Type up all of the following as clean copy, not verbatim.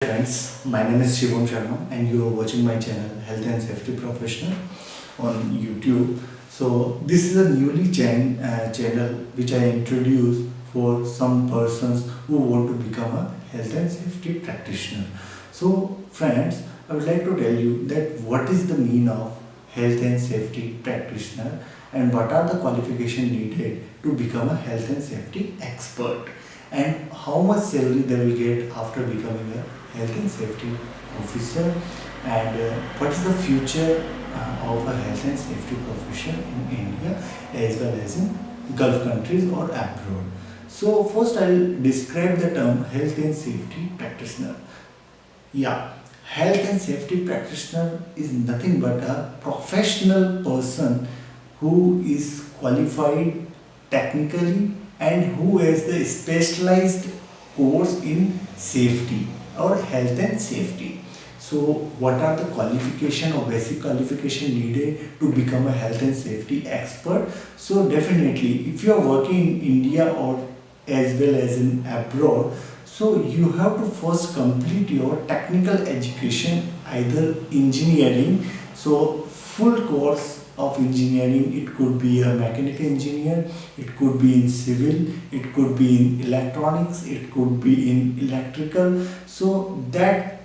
Friends, my name is Shivam Sharma and you are watching my channel Health and Safety Professional on YouTube. So this is a newly channel which I introduced for some persons who want to become a health and safety practitioner. So friends, I would like to tell you that what is the meaning of health and safety practitioner and what are the qualifications needed to become a health and safety expert, and how much salary they will get after becoming a health and safety officer, and what is the future of a health and safety profession in India as well as in Gulf countries or abroad. So first I'll describe the term health and safety practitioner. Yeah, health and safety practitioner is nothing but a professional person who is qualified technically and who has the specialized course in safety or health and safety. So what are the qualification or basic qualification needed to become a health and safety expert? So definitely if you are working in India or as well as in abroad, so you have to first complete your technical education, either engineering, so full course of engineering. It could be a mechanical engineer, it could be in civil, it could be in electronics, it could be in electrical. So that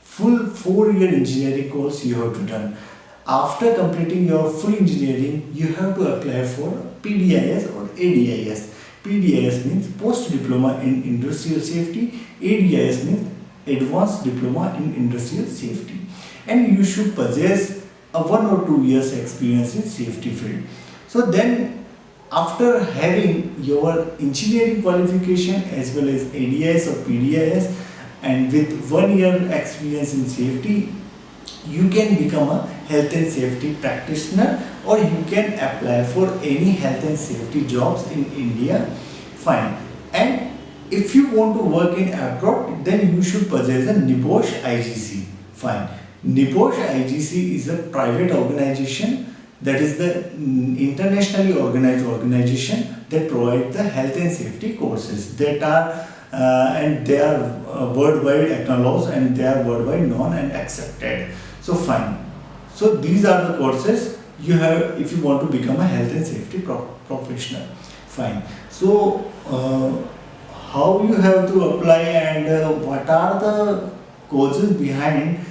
full 4-year engineering course you have to done. After completing your full engineering, you have to apply for PDIS or ADIS. PDIS means Post Diploma in Industrial Safety, ADIS means Advanced Diploma in Industrial Safety, and you should possess a 1 or 2 years experience in safety field. So then after having your engineering qualification as well as ADIS or PDIS and with 1 year experience in safety, you can become a health and safety practitioner, or you can apply for any health and safety jobs in India. Fine. And if you want to work in abroad, then you should possess a NIBOSH IGC. Fine. NIBOSH IGC is a private organization, that is the internationally organized organization that provides the health and safety courses that are and they are worldwide acknowledged and they are worldwide known and accepted. So fine. So these are the courses you have if you want to become a health and safety professional. Fine. So how you have to apply and what are the causes behind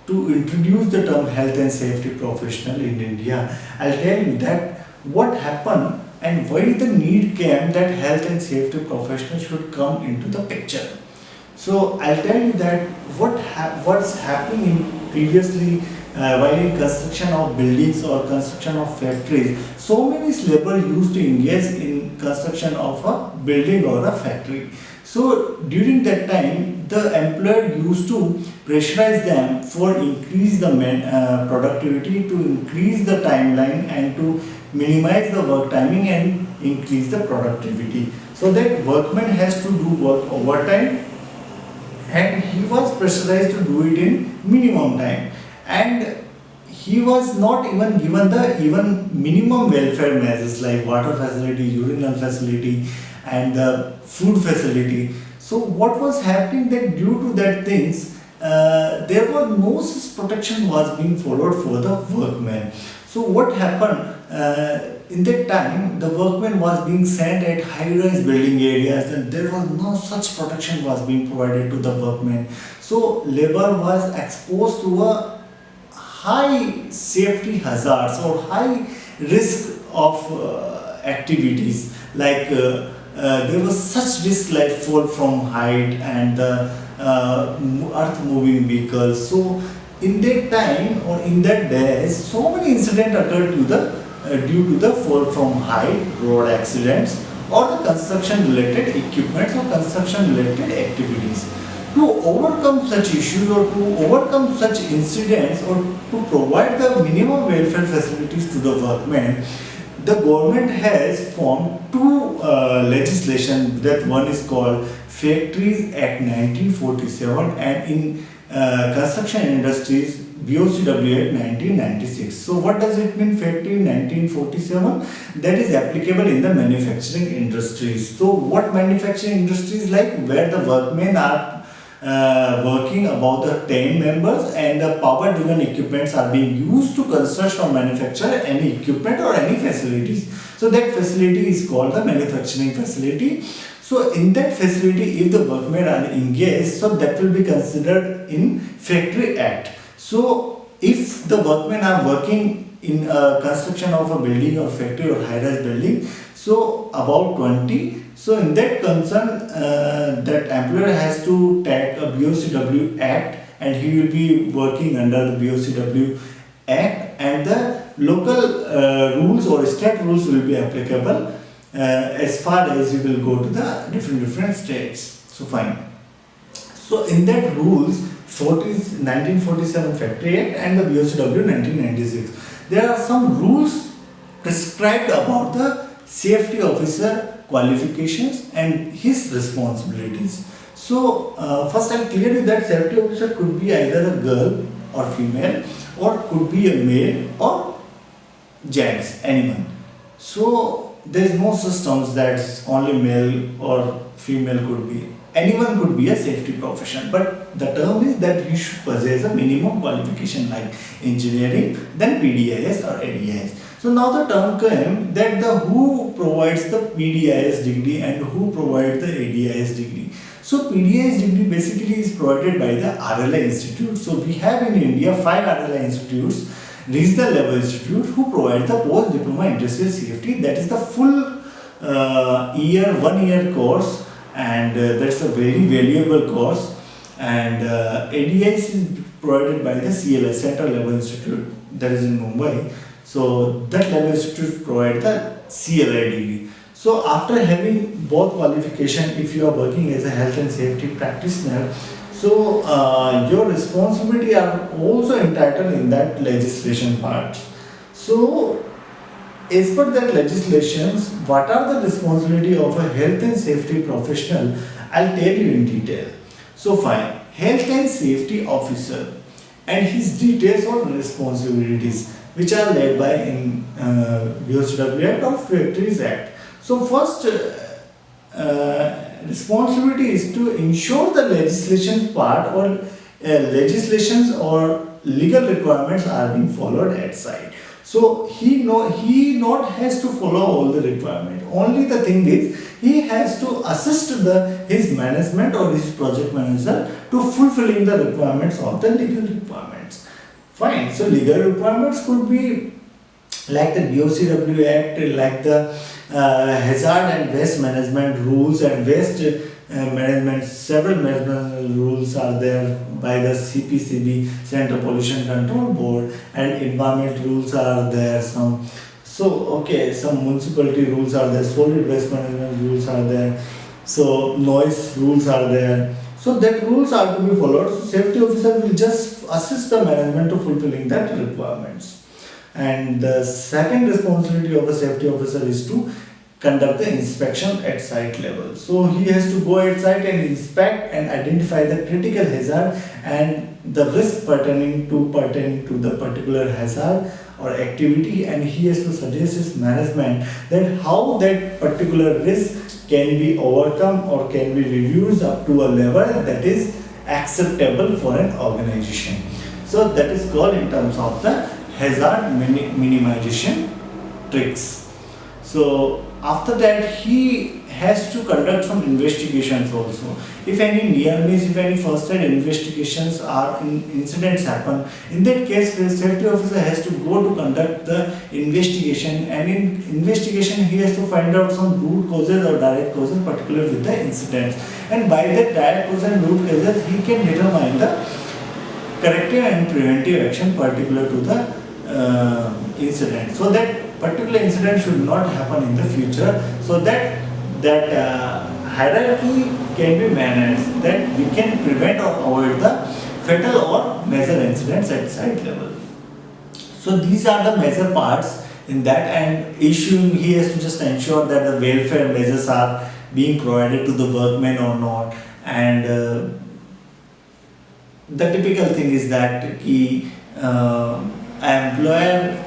to introduce the term health and safety professional in India. I'll tell you that what happened and why the need came that health and safety professional should come into the picture. So I'll tell you that what's happening in previously while in construction of buildings or construction of factories, so many labor used to engage in construction of a building or a factory. So during that time, the employer used to pressurize them for increase the productivity, to increase the timeline and to minimize the work timing and increase the productivity. So that workman has to do work overtime and he was pressurized to do it in minimum time, and he was not even given the even minimum welfare measures like water facility, urinal facility and the food facility. So what was happening that due to that things there was no such protection was being followed for the workmen. So what happened in that time, the workmen was being sent at high-rise building areas and there was no such protection was being provided to the workmen. So labor was exposed to a high safety hazards or high risk of activities like there was such risk like fall from height and the earth moving vehicles. So in that time or in that day, so many incidents occurred due to the fall from height, road accidents or the construction related equipment or construction related activities. To overcome such issues or to overcome such incidents or to provide the minimum welfare facilities to the workmen, the government has formed two legislation. That one is called Factories Act 1947, and in construction industries BOCW Act 1996. So what does it mean, Factory 1947? That is applicable in the manufacturing industries. So what manufacturing industries, like where the workmen are working about the 10 members and the power driven equipments are being used to construct or manufacture any equipment or any facilities. So that facility is called the manufacturing facility. So in that facility, if the workmen are engaged, so that will be considered in Factory Act. So if the workmen are working in construction of a building or factory or high-rise building, so about 20, so in that concern, that employer has to take a BOCW Act and he will be working under the BOCW Act, and the local rules or state rules will be applicable as far as you will go to the different states. So fine. So in that rules, 1947 Factory Act and the BOCW 1996, there are some rules prescribed about the safety officer qualifications and his responsibilities. So first I'll clear you that safety officer could be either a girl or female, or could be a male or gents, anyone. So there is no systems that's only male or female could be. Anyone could be a safety profession, but the term is that you should possess a minimum qualification like engineering, then PDIS or ADIS. So now the term came that the who provides the PDIS degree and who provides the ADIS degree. So PDIS degree basically is provided by the RLI Institute. So we have in India 5 RLI institutes, regional level institute, who provide the post diploma industrial safety. That is the full 1 year course, and that's a very valuable course. And ADIS is provided by the CLI, Central Level Institute, that is in Mumbai. So that level institute provide the CLI degree. So after having both qualification, if you are working as a health and safety practitioner, so your responsibility are also entitled in that legislation part. So as per that legislations, what are the responsibility of a health and safety professional? I'll tell you in detail. So fine, health and safety officer and his details or responsibilities, which are led by in BOCW Act or Factories Act. So first responsibility is to ensure the legislation part or legislations or legal requirements are being followed at site. So he not has to follow all the requirement. Only the thing is he has to assist his management or his project manager to fulfilling the requirements of the legal requirements. Fine. So legal requirements could be like the BOCW Act, like the hazard and waste management rules and waste management. Several management rules are there by the CPCB, Central Pollution Control Board, and environment rules are there. Some municipality rules are there, solid waste management rules are there, so noise rules are there. So that rules are to be followed. So safety officer will just assist the management to fulfilling that requirements. And the second responsibility of a safety officer is to conduct the inspection at site level. So he has to go at site and inspect and identify the critical hazard and the risk pertaining to the particular hazard or activity, and he has to suggest his management that how that particular risk can be overcome or can be reduced up to a level that is acceptable for an organization. So that is called in terms of the hazard minimization tricks. So after that he has to conduct some investigations also. If any near miss, if any first aid investigations or incidents happen, in that case the safety officer has to go to conduct the investigation, and in investigation he has to find out some root causes or direct causes particular with the incidents, and by that direct causes and root causes he can determine the corrective and preventive action particular to the incident, so that particular incident should not happen in the future, so that hierarchy can be managed, that we can prevent or avoid the fatal or major incidents at site level. So these are the major parts in that, and issuing, he has to just ensure that the welfare measures are being provided to the workmen or not, and the typical thing is that employer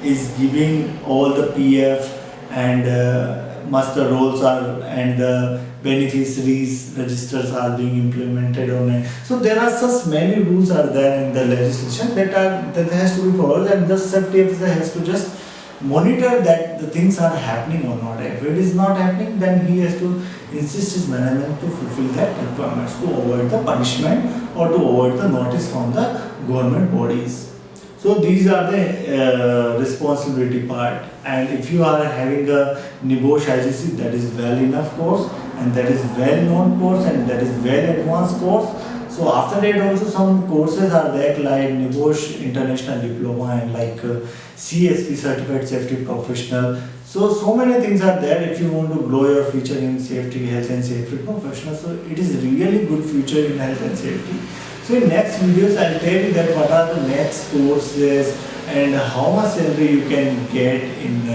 is giving all the PF and must the roles are and the beneficiaries registers are being implemented on it. So there are such many rules are there in the legislation that has to be followed, and the safety officer has to just monitor that the things are happening or not. If it is not happening, then he has to insist his management to fulfill that requirements to avoid the punishment or to avoid the notice from the government bodies. So these are the responsibility part, and if you are having a NIBOSH IGC, that is well enough course, and that is well known course, and that is well advanced course. So after that also some courses are there like NIBOSH International Diploma and like CSP Certified Safety Professional. So many things are there if you want to grow your future in safety, health and safety professional. So it is really good future in health and safety. So in next videos I'll tell you that what are the next courses and how much salary you can get in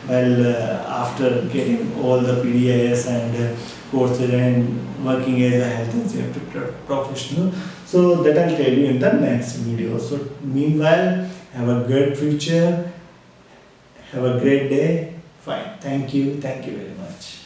after getting all the PDIS and courses and working as a health and safety professional. So that I'll tell you in the next video. So meanwhile, have a good future, have a great day. Fine. Thank you very much.